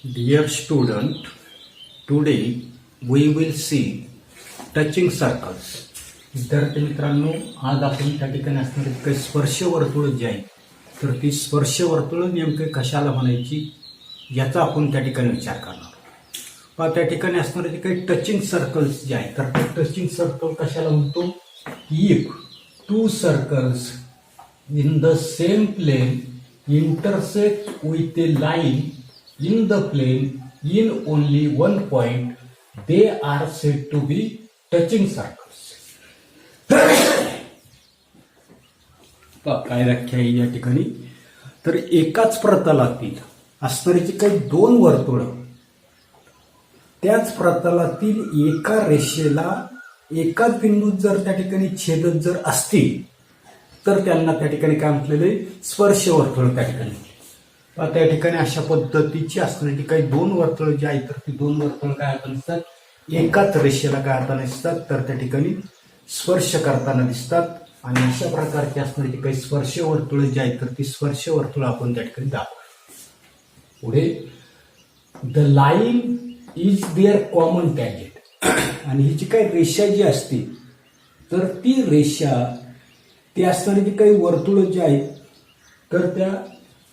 Dear student, today we will see touching circles. विद्यार्थी मित्रांनो, आज आपण त्या ठिकाणी असणारे काही स्पर्श वर्तुळ जे आहे तर ती स्पर्श वर्तुळ नेमके कशाला म्हणायची याचा आपण त्या ठिकाणी विचार करणार आहोत. पण त्या ठिकाणी असणारे जे काही टचिंग सर्कल्स जे आहे तर ते टचिंग सर्कल कशाला म्हणतो? If two circles in the same plane intersect with a line in the plane in only one point, they are said to be touching circles. काय व्याख्या आहे या ठिकाणी? तर एकाच प्रतलातील असणारी जी काही दोन वर्तुळ त्याच प्रतलातील एका रेषेला एकाच बिंदूत जर त्या ठिकाणी छेदत जर असतील तर त्यांना त्या ठिकाणी काय म्हटलेले? स्पर्श वर्तुळ त्या ठिकाणी. त्या ठिकाणी अशा पद्धतीची असणारी काही दोन वर्तुळ जी आहेत तर ती दोन वर्तुळ काय आता दिसतात? एकाच रेषेला काय आता दिसतात तर त्या ठिकाणी स्पर्श करताना दिसतात. आणि अशा प्रकारची असणारी काही स्पर्श वर्तुळ जी आहेत तर ती स्पर्श वर्तुळ आपण त्या ठिकाणी दाखवू. पुढे the line is their common tangent. आणि ही जी काही रेषा जी असते तर ती रेषा ती असणारी जी काही वर्तुळ जी आहेत तर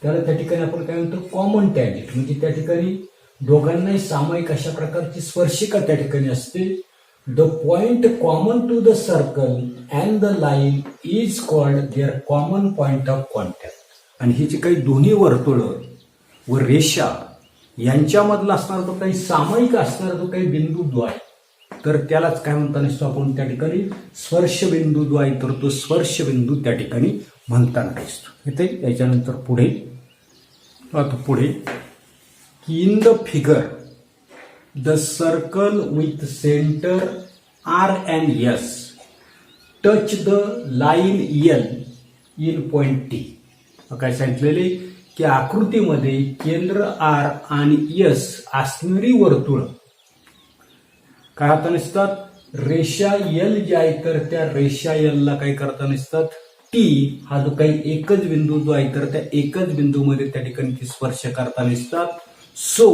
त्याला त्या ठिकाणी आपण काय म्हणतो? Common tangent. म्हणजे त्या ठिकाणी दोघांनाही सामायिक अशा प्रकारची स्पर्शिका त्या ठिकाणी असते. The point common to the circle and the line is called their common point of contact. आणि ही जी काही दोन्ही वर्तुळ व रेषा यांच्यामधला असणारा जो काही सामायिक असणारा जो काही बिंदू आहे तर त्यालाच काय म्हणताना दिसतो आपण त्या ठिकाणी? स्पर्श बिंदू जो आहे तर तो स्पर्श बिंदू त्या ठिकाणी म्हणताना दिसतो. इथे याच्यानंतर पुढे की in the figure the circle with centre R and S touch the line L in point T. काय सांगितलेले की आकृतीमध्ये केंद्र आर आणि एस असणारी वर्तुळ काय आता नसतात? रेषा एल जी आहे तर त्या रेषा एल ला काय करता नसतात? टी हा जो काही एकच बिंदू जो आहे तर त्या एकच बिंदूमध्ये त्या ठिकाणी ती स्पर्श करता नसतात. So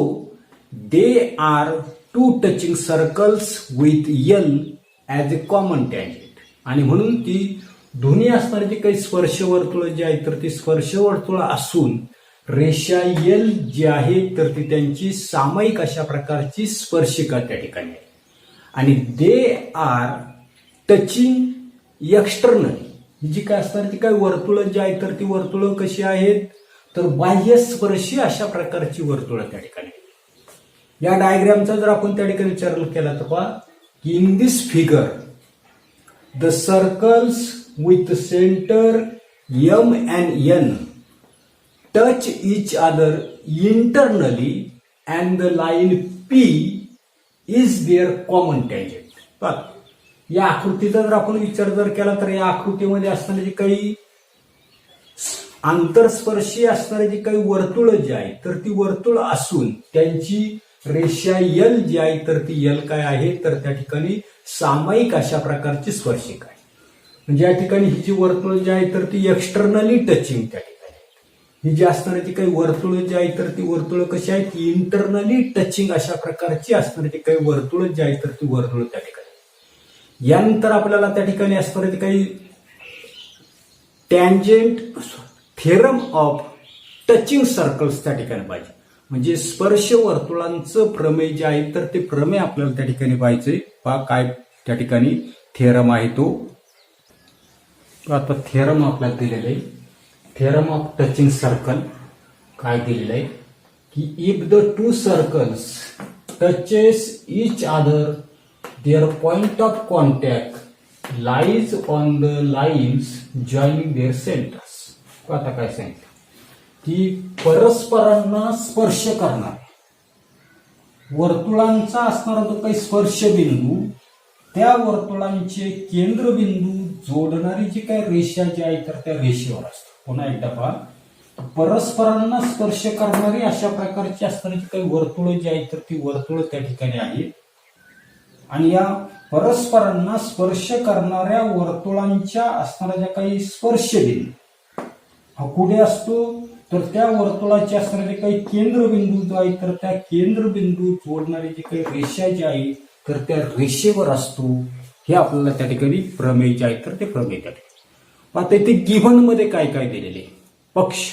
they are two touching circles with L as a common tangent. आणि म्हणून ती दोन्ही असणारी जी काही स्पर्श वर्तुळ जी आहे तर ती स्पर्श वर्तुळ असून रेषा एल जी आहे तर ती त्यांची सामायिक अशा प्रकारची स्पर्शिका त्या ठिकाणी आहे. आणि दे आर टचिंग एक्सटर्नली. ही जी काय असणार ती काय वर्तुळ जी आहे तर ती वर्तुळ कशी आहेत? तर बाह्य स्पर्शी अशा प्रकारची वर्तुळ त्या ठिकाणी. या डायग्रामचा जर आपण त्या ठिकाणी विचार केला तर पहा की in this figure the circles with centre M and N touch each other internally and the line P is their common tangent. या आकृतीचा जर आपण विचार जर केला तर या आकृतीमध्ये असणारे जे काही आंतरस्पर्शी असणारे जे काही वर्तुळ जी आहे तर ती वर्तुळ असून त्यांची रेषा यल जी आहे तर ती यल काय आहे तर त्या ठिकाणी सामायिक अशा प्रकारची स्पर्शिका आहे. म्हणजे या ठिकाणी ही जी वर्तुळ जी आहे तर ती एक्सटर्नली टचिंग त्या ठिकाणी. ही जी असणारी काही वर्तुळ जी आहे तर ती वर्तुळ कशी आहेत? इंटरनली टचिंग अशा प्रकारची असणारी काही वर्तुळ जी आहे तर ती वर्तुळ त्या ठिकाणी. यानंतर आपल्याला त्या ठिकाणी असणारे काही tangent theorem of touching circles त्या ठिकाणी पाहिजे. म्हणजे स्पर्श वर्तुळांचं प्रमेय जे आहे तर ते प्रमेय आपल्याला त्या ठिकाणी पाहिजे. पहा काय त्या ठिकाणी थेरम आहे तो. आता थेरम आपल्याला दिलेला आहे. थेरम ऑफ टचिंग सर्कल काय दिलेलं आहे की if the two circles touches each other their point of contact lies on the lines joining their centres. आता काय सांगितलं की परस्परांना स्पर्श करणार वर्तुळांचा असणारा जो काही स्पर्श बिंदू त्या वर्तुळांचे केंद्रबिंदू जोडणारी जी काही रेषा जी आहे तर त्या रेषेवर असते. पुन्हा एकदा पहा, परस्परांना स्पर्श करणारी अशा प्रकारची असणारी जी काही वर्तुळ जी आहेत तर ती वर्तुळ त्या ठिकाणी आहे. आणि या परस्परांना स्पर्श करणाऱ्या वर्तुळांच्या असणाऱ्या ज्या काही स्पर्श बिंदू हा कुठे असतो तर त्या वर्तुळाचे असणारे काही केंद्रबिंदू जो आहे तर त्या केंद्रबिंदू जोडणारी जी काही रेषा जी आहे तर त्या रेषेवर असतो. हे आपल्याला त्या ठिकाणी प्रमेय जे आहे तर ते प्रमेय त्या ठिकाणी. आता इथे गिव्हन मध्ये काय काय दिलेले पक्ष.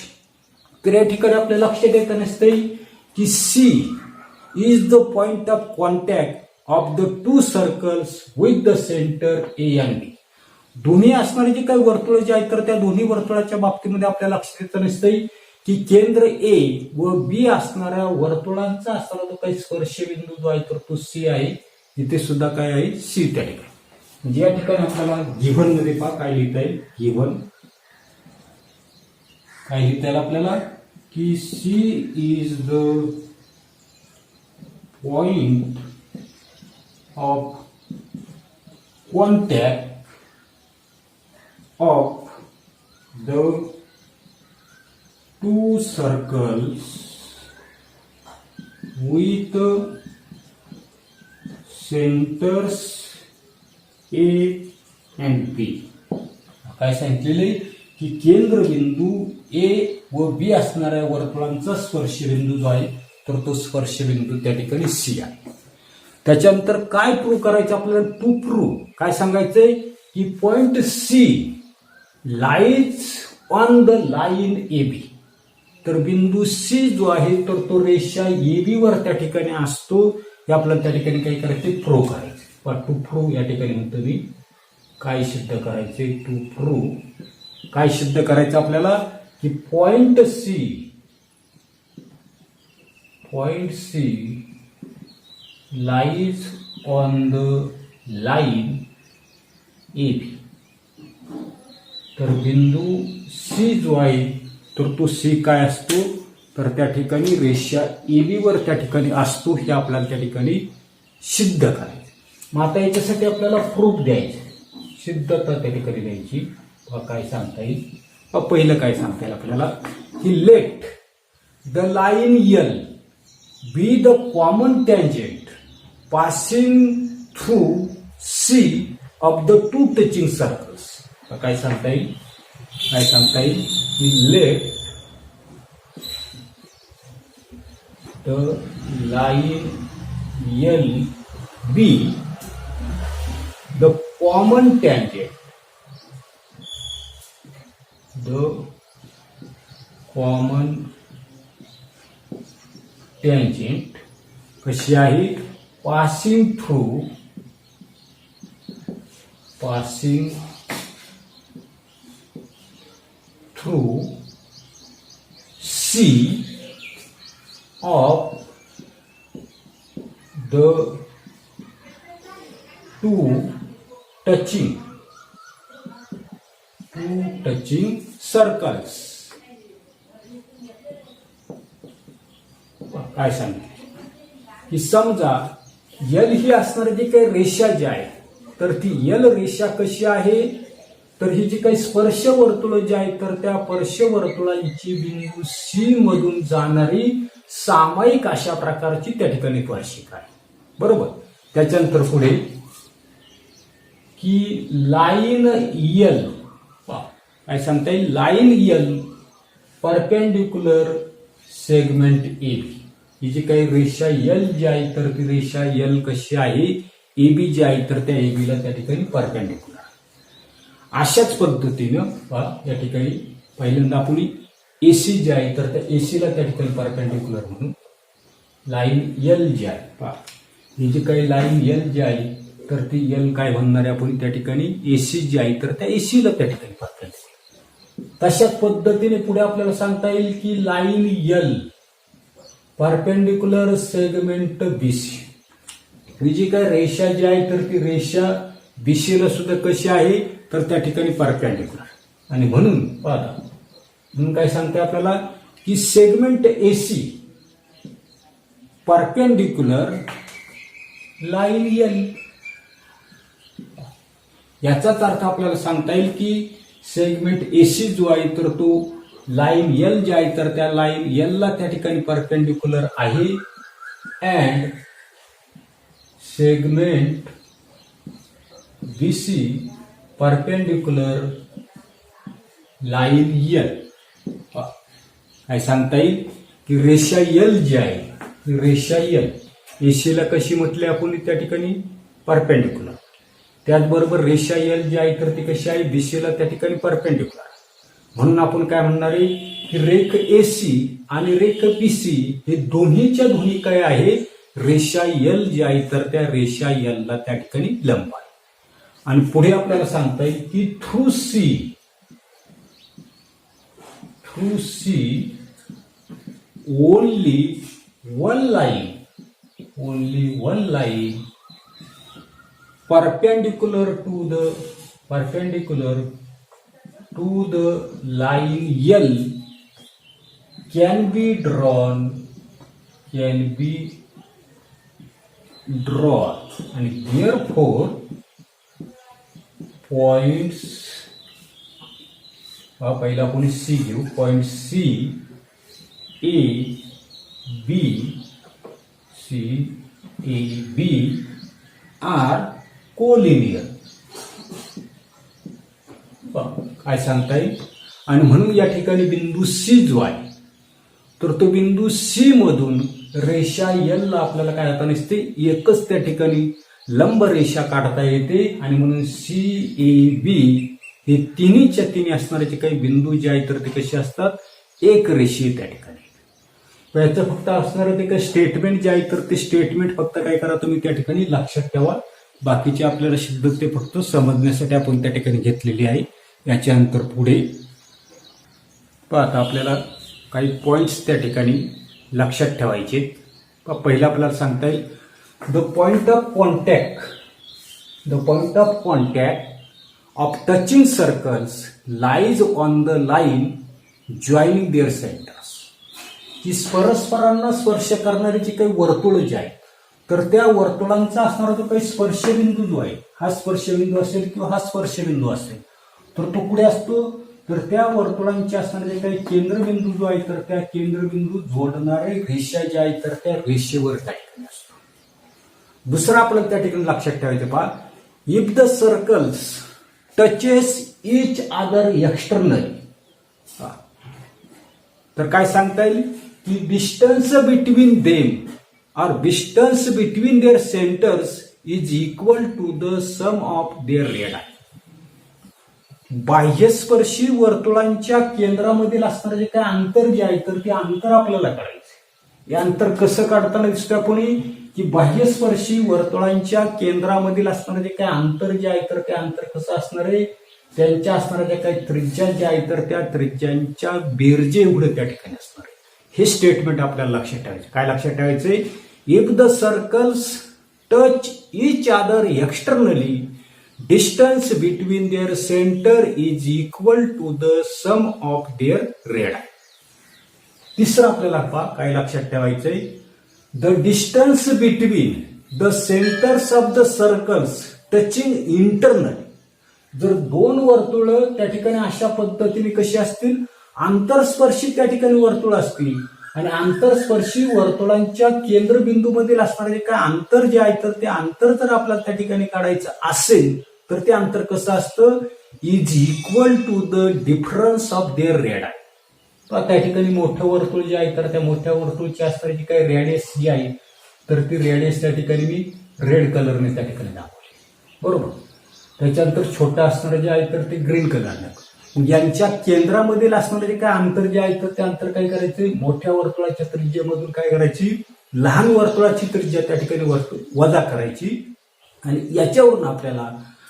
तर या ठिकाणी आपल्या लक्षात येतं नसते की C is the point of contact of the two circles with the centre A and B. दोन्ही असणारी जी काही वर्तुळ जे आहेत तर त्या दोन्ही वर्तुळाच्या बाबतीमध्ये आपल्याला लक्षात येतं नसते की केंद्र ए व बी असणाऱ्या वर्तुळांचा असणारा जो काही स्पर्शबिंदू जो आहे तर तो सी आहे. इथे सुद्धा काय आहे सी त्या ठिकाणी. म्हणजे या ठिकाणी आपल्याला गिव्हन मध्ये पहा काय लिहिता येईल. गिव्हन काय लिहिता येईल आपल्याला की C is the point of contact of the two circles with centers A and B. काय सांगितलेले की केंद्रबिंदू ए व बी असणाऱ्या वर्तुळांचा स्पर्शबिंदू जो आहे तर तो स्पर्शबिंदू त्या ठिकाणी सी आहे. त्याच्यानंतर काय प्रूव्ह करायचं आपल्याला. टू प्रूव्ह काय सांगायचंय की point C lies on the line A B. तर बिंदू सी जो आहे तर तो रेषा ए बी वर त्या ठिकाणी असतो. हे आपल्याला त्या ठिकाणी काय करायचे प्रूव्ह करायचे. पण टू प्रूव्ह या ठिकाणी म्हणतो मी काय सिद्ध करायचे. टू प्रूव्ह काय सिद्ध करायचं आपल्याला की point C lies on the line A B. तर बिंदू सी जो आहे तर तो सी काय असतो तर त्या ठिकाणी रेषा ए बी वर त्या ठिकाणी असतो. हे आपल्याला त्या ठिकाणी सिद्ध करायचं. मग आता याच्यासाठी आपल्याला प्रूफ द्यायचं सिद्धता त्या ठिकाणी द्यायची. काय सांगता येईल. पहिलं काय सांगता येईल आपल्याला की let the line L be the common tangent passing through C of the two touching circles. काय सांगता येईल की let the line L be the common tangent कशी आहे passing through C of the two touching circles. काय सांगते की समजा यल ही असणारी जी काही रेषा जी आहे तर ती यल रेषा कशी आहे तर ही जी काही स्पर्श वर्तुळ जी आहे तर त्या स्पर्श वर्तुळांची बिंदू सी मधून जाणारी सामायिक अशा प्रकारची त्या ठिकाणी स्पर्शिका आहे. बरोबर. त्याच्यानंतर पुढे की लाईन यल काय सांगता येईल line L perpendicular segment A B. ही जी काही रेषा यल जी आहे तर ती रेषा यल कशी आहे ए बी जी आहे तर त्या ए बीला त्या ठिकाणी परपेंडिक्युलर. अशाच पद्धतीनं या ठिकाणी पहिल्यांदा आपण एसी जी आहे तर त्या एसीला त्या ठिकाणी परपेंडिक्युलर म्हणून लाईन यल जी आहे ही जी काही लाईन यल जी आहे तर ती यल काय म्हणणार आहे आपण त्या ठिकाणी एसी जी आहे तर त्या एसीला त्या ठिकाणी परपेंडिक्युलर. तशाच पद्धतीने पुढे आपल्याला सांगता येईल की line L perpendicular segment B C. ही जी काय रेषा जी आहे तर ती रेषा बीसीला सुद्धा कशी आहे तर त्या ठिकाणी परपेंडिक्युलर. आणि म्हणून काय सांगते आपल्याला की segment AC perpendicular line L. याचाच अर्थ आपल्याला सांगता येईल की सेगमेंट एसी जो आहे तर तो लाईन यल जे आहे तर त्या लाईन यल ला त्या ठिकाणी परपेंडिक्युलर आहे and segment BC perpendicular line L. काय सांगता येईल की रेषा यल जी आहे, रेषा यल एसीला कशी म्हटली आपण त्या ठिकाणी परपेंडिक्युलर, त्याचबरोबर रेषा यल जी आहे तर ती कशी आहे, दिशेला त्या ठिकाणी परपेंडिक्युलर. म्हणून आपण काय म्हणणार आहे की रेख एसी आणि रेख बीसी हे दोन्हीच्या दोन्ही काय आहे, रेषा यल जी आहे तर त्या रेषा यलला त्या ठिकाणी लंब आहे. आणि पुढे आपल्याला सांगता येईल की through C only one line perpendicular to the line L can be drawn and therefore points पहिला आपण सी घेऊ, point C A B are collinear. काय सांगता येईल. आणि म्हणून या ठिकाणी बिंदू सी जो आहे तर तो बिंदू सी मधून रेषा यल ला आपल्याला काय आता नसते, एकच त्या ठिकाणी लंब रेषा काढता येते. आणि म्हणून सी ए बी हे तिन्हीच्या तिन्ही असणारे जे काही बिंदू जे आहेत तर ते कसे असतात, एक रेषीय त्या ठिकाणी. याचं फक्त असणारं ते काही स्टेटमेंट जे आहे तर ते स्टेटमेंट फक्त काय करा तुम्ही त्या ठिकाणी लक्षात ठेवा. बाकीचे आपल्याला शब्द ते फक्त समजण्यासाठी आपण त्या ठिकाणी घेतलेली आहे. याच्यानंतर पुढे आता आपल्याला काही पॉइंट्स त्या ठिकाणी लक्षात ठेवायचे. पहिला आपल्याला सांगता येईल the point of contact of touching circles lies on the line joining their centres. की परस्परांना स्पर्श करणारी जी काही वर्तुळ जे आहे तर त्या वर्तुळांचा असणारा जो काही स्पर्शबिंदू जो आहे, हा स्पर्शबिंदू असेल किंवा हा स्पर्शबिंदू असेल तर तो कुठे असतो, तर त्या वर्तुळांच्या असणारे जे काही केंद्रबिंदू जो आहे तर त्या केंद्रबिंदू जोडणारे रेषा जे आहे तर त्या रेषेवर त्या ठिकाणी असतो. दुसरं आपल्याला त्या ठिकाणी लक्षात ठेवायचं पहा, if the circles touches each other externally. तर काय सांगता येईल की distance between them or distance between their centers is equal to the sum of their radii. बाह्यस्पर्शी वर्तुळांच्या केंद्रामधील असणारे जे काही अंतर जे आहे तर ते अंतर आपल्याला काढायचे. हे अंतर कसं काढताना दिसतं आपण की बाह्यस्पर्शी वर्तुळांच्या केंद्रामधील असणारे जे काही अंतर जे आहे तर ते अंतर कसं असणार आहे, त्यांच्या असणाऱ्या ज्या काही त्रिज्या ज्या आहेत तर त्या त्रिज्यांच्या बेरजे एवढं त्या ठिकाणी असणार आहे. हे स्टेटमेंट आपल्याला लक्षात ठेवायचे. काय लक्षात ठेवायचे, if the circles touch each other externally distance between their centre is equal to the sum of their radii. तिसरं आपल्याला काय लक्षात ठेवायचंय, the distance between the centres of the circles touching internally. जर दोन वर्तुळ त्या ठिकाणी अशा पद्धतीने कशी असतील, आंतरस्पर्शी त्या ठिकाणी वर्तुळ असतील आणि आंतरस्पर्शी वर्तुळांच्या केंद्रबिंदूमधील असणारे काय अंतर जे आहे तर ते अंतर जर आपल्याला त्या ठिकाणी काढायचं असेल तर ते अंतर कसं असतं, is equal to the difference of their radii. त्या ठिकाणी मोठं वर्तुळ जे आहे तर त्या मोठ्या वर्तुळची असणारी जी काही रेडियस जी आहे तर ती रेडियस त्या ठिकाणी मी रेड कलरने त्या ठिकाणी दाखवली, बरोबर. त्याच्यानंतर छोटं असणारं जे आहे तर ते ग्रीन कलरने. यांच्या केंद्रामधील असणारे जे काय अंतर जे आहे तर ते अंतर काय करायचे, मोठ्या वर्तुळाच्या त्रिज्येमधून काय करायची, लहान वर्तुळाची त्रिज्या त्या ठिकाणी वजा करायची. आणि याच्यावरून आपल्याला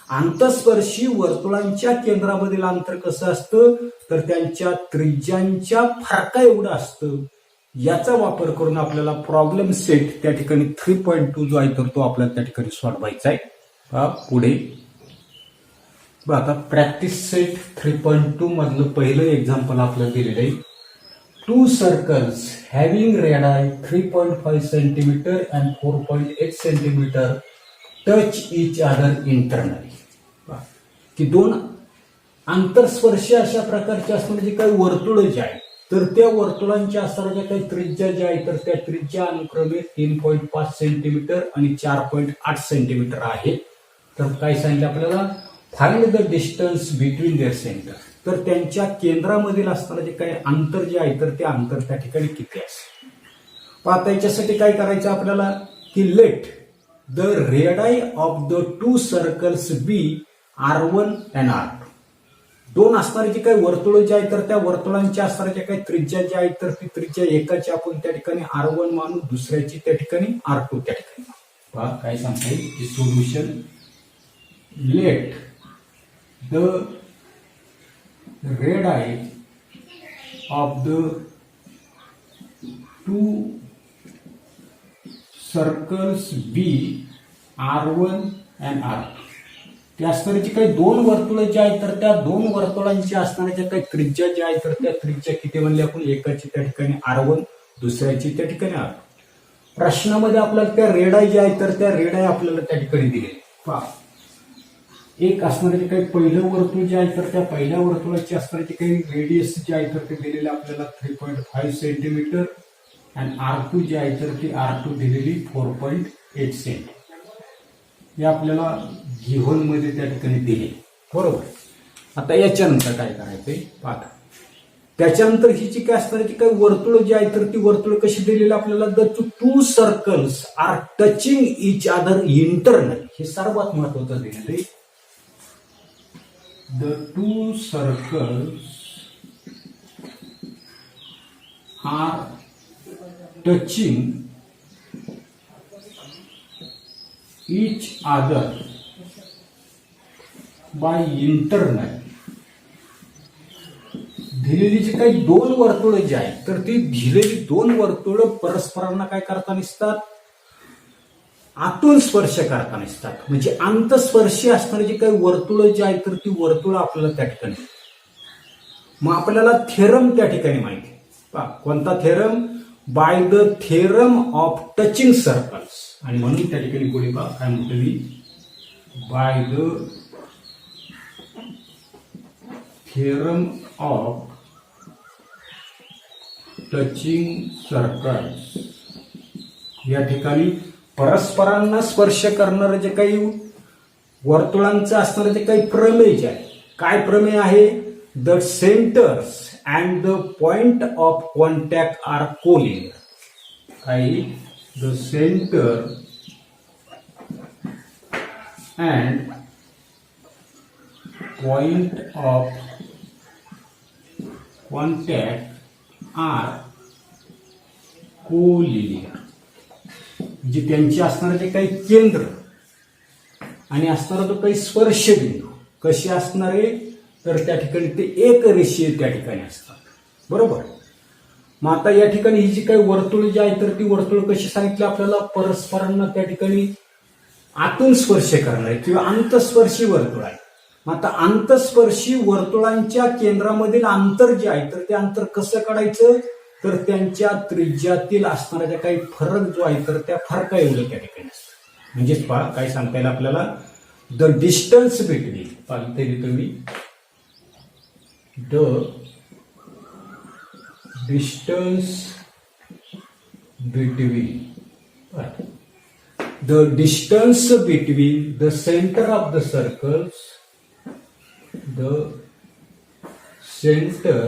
आंतरस्पर्शी वर्तुळांच्या केंद्रामधील अंतर कसं असतं तर त्यांच्या त्रिज्यांच्या फरका एवढं असतं. याचा वापर करून आपल्याला प्रॉब्लेम सेट त्या ठिकाणी 3.2 जो आहे तर तो आपल्याला त्या ठिकाणी सोडवायचा आहे. पुढे आता प्रॅक्टिस सेट 3.2 मधलं पहिलं एक्झाम्पल आपल्याला दिलेलं आहे. 2 circles having radii 3.5 centimetre and 4.8 centimetre touch each other internally. की दोन आंतरस्पर्शी अशा प्रकारचे असणारे जे काही वर्तुळ जे आहे तर त्या वर्तुळांच्या असणाऱ्या ज्या काही त्रिज्या ज्या आहेत तर त्या त्रिज्या अनुक्रमे 3.5 सेंटीमीटर आणि 4.8 सेंटीमीटर आहे. तर काय सांगितलं आपल्याला, find the distance between their centre. तर त्यांच्या केंद्रामधील असणारं जे काही अंतर जे आहे तर ते अंतर त्या ठिकाणी किती असेल. पाहता याच्यासाठी काय करायचं आपल्याला की let the radii of the two circles be R1 and R2. दोन असणारे जे काही वर्तुळ जे आहे तर त्या वर्तुळांच्या असणाऱ्या जे काही त्रिज्या जे आहे तर ती त्रिज्या एकाची आपण त्या ठिकाणी R1 मानू, दुसऱ्याची त्या ठिकाणी R2 त्या ठिकाणी मानू. पहा काय सांगता येईल की solution let the radii of the two circles be R1 and R2. त्या असणारे जे काही दोन वर्तुळ जे आहेत तर त्या दोन वर्तुळांच्या असणाऱ्या काही त्रिज्या ज्या आहेत तर त्या त्रिज्या किती म्हणले आपण, एकाची त्या ठिकाणी R1, दुसऱ्याची त्या ठिकाणी R2. प्रश्नामध्ये आपल्याला त्या रेडाई ज्या आहेत तर त्या रेडाई आपल्याला त्या ठिकाणी दिले. पहा एक असणारे जे काही पहिलं वर्तुळ जे आहे तर त्या पहिल्या वर्तुळाची असणारे जे काही रेडियस जे आहे तर ते दिलेले आपल्याला 3.5 सेंटीमीटर आणि R2 जे आहे तर ती R2 दिलेली 4.8 सेंटीमीटर. हे आपल्याला गिव्हन मध्ये त्या ठिकाणी दिले, बरोबर. आता याच्यानंतर काय करायचंय पाहता. त्याच्यानंतर ही जी काय असणार जी काही वर्तुळ जी आहे तर ती वर्तुळ कशी दिलेली आपल्याला, the two circles are touching each other internal. हे सर्वात महत्वाचं दिलेलं. The two circles are touching each other by internal. दिलेली जी काही दोन वर्तुळ जी आहेत तर ती दिलेली दोन वर्तुळ परस्परांना काय करता दिसतात, आतून स्पर्श करता दिसतात. म्हणजे अंतस्पर्शी असणारी जी काही वर्तुळ जी आहेत तर ती वर्तुळ आपल्याला त्या ठिकाणी. मग आपल्याला थेरम त्या ठिकाणी माहिती. कोणता theorem, by the theorem of touching circles. आणि म्हणून त्या ठिकाणी पुढे पहा काय म्हटली, by the theorem of touching circles. या ठिकाणी परस्परांना स्पर्श करणारं जे काही वर्तुळांचं असणारं जे काही प्रमेय जे आहे, काय प्रमेय आहे, the centres and the point of contact are collinear. काही the center and point of contact are collinear. जे त्यांची असणारे जे काही केंद्र आणि असणारा जो काही स्पर्श बिंदू कसे असणारे तर त्या ठिकाणी ते एक रेषीय त्या ठिकाणी असतात, बरोबर. मग आता या ठिकाणी ही जी काही वर्तुळ जी आहे तर ती वर्तुळ कशी सांगितली आपल्याला, परस्परांना त्या ठिकाणी आतून स्पर्श करणारे किंवा अंतस्पर्शी वर्तुळ आहे. मग आता अंतस्पर्शी वर्तुळांच्या केंद्रामधील अंतर जे आहे तर ते अंतर कसं काढायचं तर त्यांच्या त्रिज्यातील असणारा ज्या काही फरक जो आहे तर त्या फरका एवढं त्या ठिकाणी असतं. म्हणजेच पहा काय सांगता येईल आपल्याला, द डिस्टन्स बिटवीन. पाहिजे लिहितो मी, the distance between the center of the circles, the center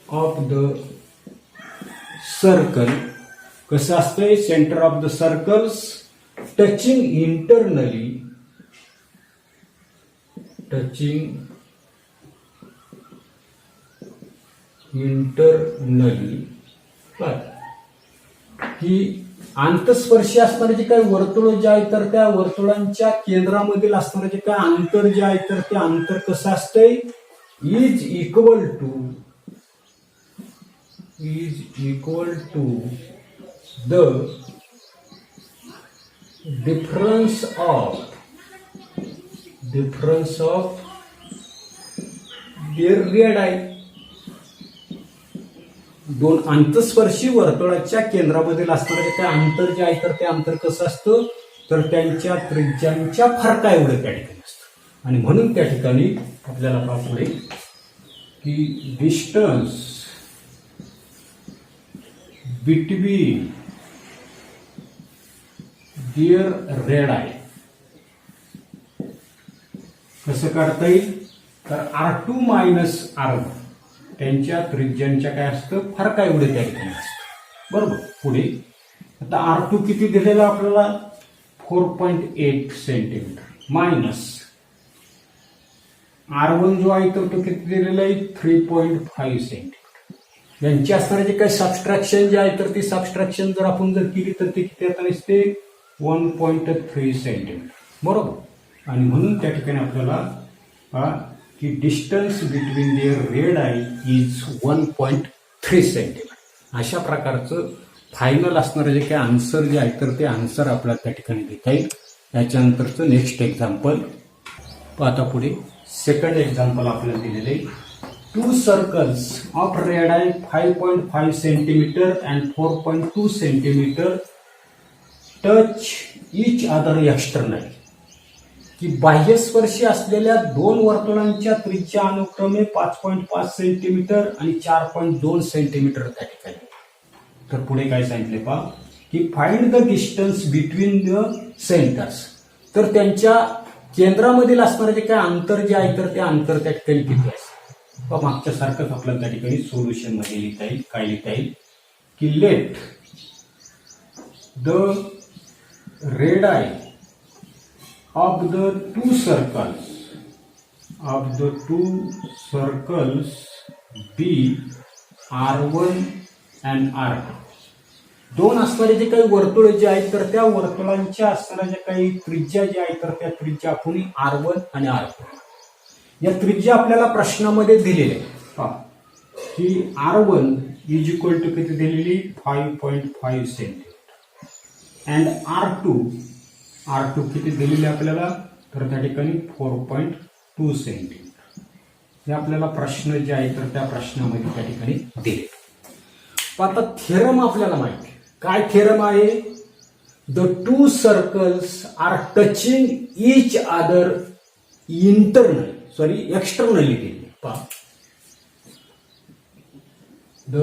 of the circle कसं असतंय, centre of the circles touching internally, की अंतस्पर्शी असणारे जे काही वर्तुळ जे आहे तर त्या वर्तुळांच्या केंद्रामधील असणारे जे काही अंतर जे आहे तर ते अंतर कसं असतंय, is equal to the difference of their radii. दोन अंतस्पर्शी वर्तुळाच्या केंद्रामधील असणारे काय अंतर जे आहे तर ते अंतर कसं असतं तर त्यांच्या त्रिज्यांच्या फरका एवढं त्या ठिकाणी असतं. आणि म्हणून त्या ठिकाणी आपल्याला पुढे की डिस्टन्स बिटवीन देअर रेडाई कसं काढता येईल तर R2 मायनस R1 त्यांच्या त्रिज्यांच्या काय असतं फरक एवढे त्या ठिकाणी असतं. बरोबर. पुढे आता R2 किती दिलेला आपल्याला 4.8 सेंटीमीटर मायनस R1 जो आहे तो किती दिलेला आहे 3.5 सेंटीमीटर. यांची असणारे जे काही सबस्ट्रॅक्शन जे आहे तर ती सबस्ट्रॅक्शन जर आपण जर केली तर ते किती आता नसते 1.3 सेंटीमीटर. बरोबर. आणि म्हणून त्या ठिकाणी आपल्याला की distance between their radii is 1.3 centimetre. अशा प्रकारचं फायनल असणारं जे काही आन्सर जे आहे तर ते आन्सर आपल्याला त्या ठिकाणी देता येईल. त्याच्यानंतरचं नेक्स्ट एक्झाम्पल आता पुढे सेकंड एक्झाम्पल आपल्याला दिलेलं आहे. 2 circles of radii 5.5 centimeter and 4.2 centimeter touch each other externally. की बाह्यस्पर्शी असलेल्या दोन वर्तुळांच्या त्रिज्या अनुक्रमे 5.5 सेंटीमीटर आणि 4.2 सेंटीमीटर त्या ठिकाणी. तर पुढे काय सांगितले पहा की find the distance between the centres. तर त्यांच्या केंद्रामधील असणारे जे काय अंतर जे आहे तर ते अंतर त्या ठिकाणी किती असतं. मागच्या सारखंच आपल्याला त्या ठिकाणी सोल्युशन मध्ये लिहिता येईल. काय लिहिता येईल की let the radii of the two circles be R1 and R2. दोन असणारे जे काही वर्तुळ जे आहेत तर त्या वर्तुळांच्या असणाऱ्या ज्या काही त्रिज्या ज्या आहेत तर त्या त्रिज्या आपण R1 आणि R2. या त्रिज्या आपल्याला प्रश्नामध्ये दिलेल्या आहे की R1 इज इक्वल टू किती दिलेली 5.5 सेंटीमीटर अँड R2 किती दिलेली आपल्याला तर त्या ठिकाणी 4.2 सेंटीमीटर. हे आपल्याला प्रश्न जे आहे तर त्या प्रश्नामध्ये त्या ठिकाणी दिले. आता थेरम आपल्याला माहिती आहे. काय थेरम आहे. The 2 circles are touching each other externally दिले. पहा the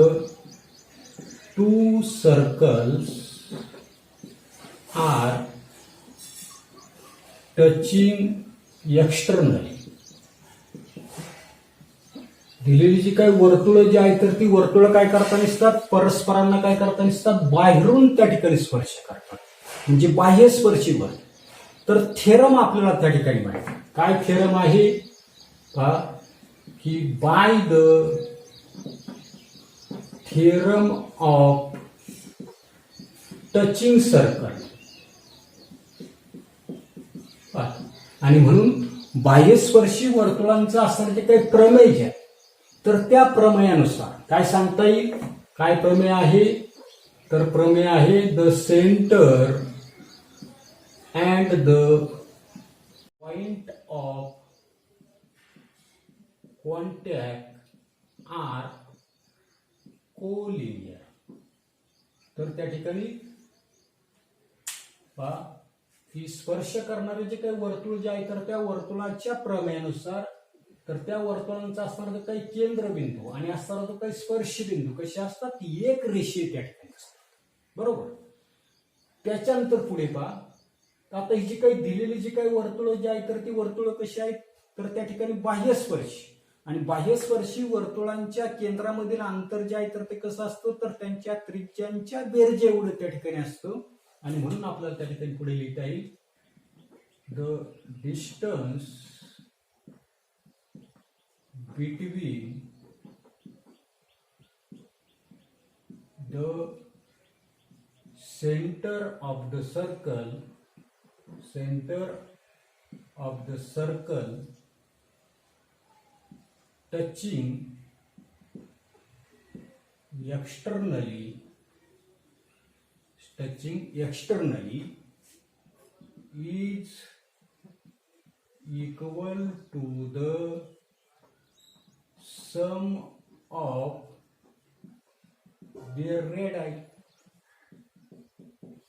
2 circles are touching externally. दिलेली जी काही वर्तुळ जी आहे तर ती वर्तुळ काय करता नसतात परस्परांना काय करता नसतात बाहेरून त्या ठिकाणी स्पर्श करतात म्हणजे बाह्य स्पर्शी बल. तर थेरम आपल्याला त्या ठिकाणी माहिती. काय थेरम आहे की by the theorem of touching circle. आणि म्हणून बाह्यस्पर्शी वर्तुळांचा असणारे जे काही प्रमेय आहे तर त्या प्रमेयानुसार काय सांगता येईल. काय प्रमेय आहे तर प्रमेय आहे the centre and the point of contact are collinear. तर त्या ठिकाणी की स्पर्श करणारे जे काही वर्तुळ जे आहे तर त्या वर्तुळाच्या प्रमेयानुसार तर त्या वर्तुळांचा असणारा जो काही केंद्रबिंदू आणि असणारा जो काही स्पर्श बिंदू कसे असतात एक रेषीय त्या ठिकाणी असतात. बरोबर. त्याच्यानंतर पुढे पहा आता ही जी काही दिलेली जी काही वर्तुळ जी आहे तर ती वर्तुळ कशी आहेत तर त्या ठिकाणी बाह्यस्पर्शी आणि बाह्यस्पर्शी वर्तुळांच्या केंद्रामधील अंतर जे आहे तर ते कसं असतं तर त्यांच्या त्रिज्यांच्या बेरजे एवढं त्या ठिकाणी असतं. आणि म्हणून आपल्याला त्या ठिकाणी पुढे लिहिता येईल the distance between the centre of the circle touching externally is equal to the sum of their radii.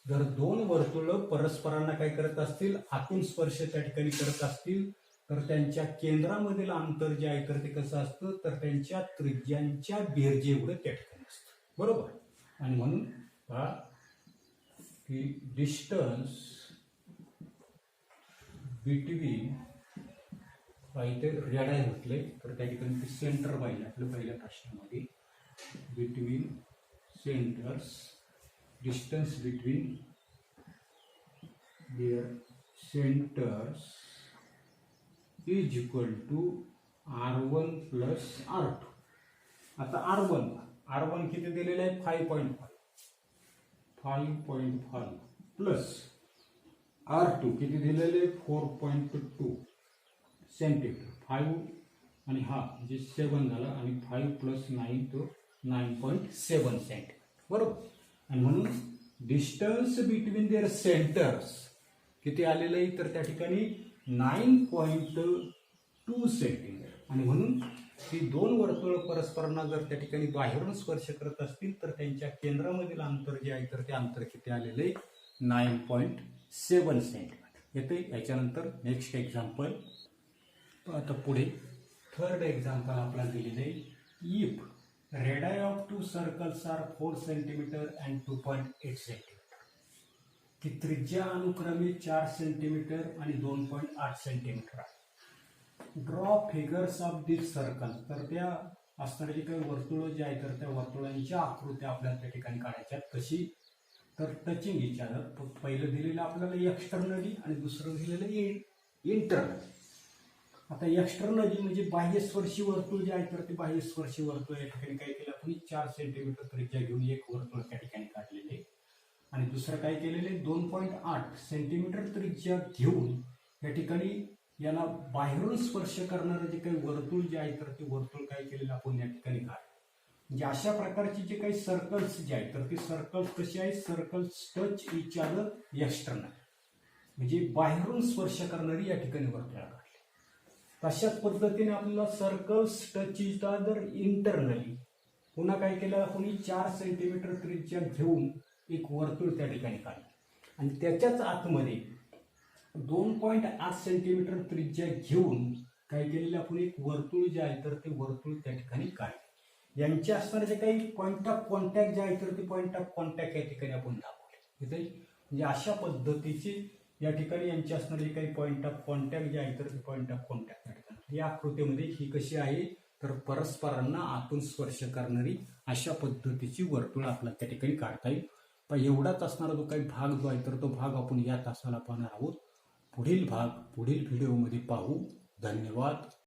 जर दोन वर्तुळ परस्परांना काय करत असतील आतून स्पर्श त्या ठिकाणी करत असतील तर त्यांच्या केंद्रामधील अंतर जे आहे तर ते कसं असतं तर त्यांच्या त्रिज्यांच्या बेरजे एवढं त्या ठिकाणी असतं. बरोबर. आणि म्हणून की डिस्टन्स बिटवीन इथे रेडाय म्हटलंय तर त्या ठिकाणी ते सेंटर पाहिजे आपल्या पहिल्या प्रश्नामध्ये. Between centres, distance between their centres is equal to R1 plus R2. आता R1 किती दिलेलं आहे 5.5 प्लस R2 किती दिलेले 4.2 सेंटीमीटर. 5 आणि हा म्हणजे 7 झाला आणि 5 प्लस 9 तो 9.7 सेंटीमीटर बरोबर. आणि म्हणून डिस्टन्स बिटवीन देअर सेंटर्स किती आलेलं आहे तर त्या ठिकाणी 9.2 सेंटीमीटर. आणि म्हणून ही दोन वर्तुळ परस्परांना जर त्या ठिकाणी बाहेरून स्पर्श करत असतील तर त्यांच्या केंद्रामधील अंतर जे आहे तर ते अंतर किती आलेलं आहे 9.7 सेंटीमीटर येते. याच्यानंतर नेक्स्ट एक्झाम्पल आता पुढे थर्ड एक्झाम्पल आपल्याला दिलेलं आहे. If radii of two circles are 4 centimetre and 2.8 centimetre की त्रिज्या अनुक्रमे 4 सेंटीमीटर आणि 2.8 सेंटीमीटर आहे. Draw figures of this circle. तर त्या असणारे जे काही वर्तुळ जे आहे तर त्या वर्तुळांच्या आकृत्या आपल्याला त्या ठिकाणी काढायच्या. कशी तर टचिंग इच अदर. पहिलं दिलेलं आपल्याला एक्सटर्नली आणि दुसरं दिलेलं इंटरनली. आता एक्सटर्नली म्हणजे बाह्यस्पर्शी वर्तुळ जे आहे तर ते बाह्यस्पर्शी वर्तुळ या ठिकाणी काय केलं आपण 4 सेंटीमीटर त्रिज्या घेऊन एक वर्तुळ त्या ठिकाणी काढलेले. आणि दुसरं काय केलेले 2.8 सेंटीमीटर त्रिज्या घेऊन या ठिकाणी याला बाहेरून स्पर्श करणारं जे काही वर्तुळ जे आहे तर ते वर्तुळ काय केलेलं आपण या ठिकाणी काढ. म्हणजे अशा प्रकारचे जे काही सर्कल्स जे आहेत तर ते सर्कल्स कसे आहेत circles touch each other external म्हणजे बाहेरून स्पर्श करणारी या ठिकाणी वर्तुळ काढली. तशाच पद्धतीने आपल्याला circles touch each other internally पुन्हा काय केलं आपण 4 सेंटीमीटर त्रिज्या घेऊन एक वर्तुळ त्या ठिकाणी काढलं. आणि त्याच्याच आतमध्ये 2.8 सेंटीमीटर त्रिज्या घेऊन काय केलेलं आपण एक वर्तुळ जे आहे तर ते वर्तुळ त्या ठिकाणी काढले. यांचे असणारे जे काही पॉइंट ऑफ कॉन्टॅक्ट जे आहे तर ते पॉइंट ऑफ कॉन्टॅक्ट या ठिकाणी आपण दाखवले. इथे म्हणजे अशा पद्धतीची या ठिकाणी यांचे असणारे जे काही पॉइंट ऑफ कॉन्टॅक्ट जे आहे तर ते पॉइंट ऑफ कॉन्टॅक्ट या ठिकाणी या आकृतीमध्ये ही कशी आहे तर परस्परांना आतून स्पर्श करणारी अशा पद्धतीची वर्तुळ आपल्याला त्या ठिकाणी काढता येईल. पण एवढाच असणारा जो काही भाग जो आहे तर तो भाग आपण या तासाला पाहणार आहोत. पुढील भाग पुढील व्हिडिओमध्ये पाहू. धन्यवाद.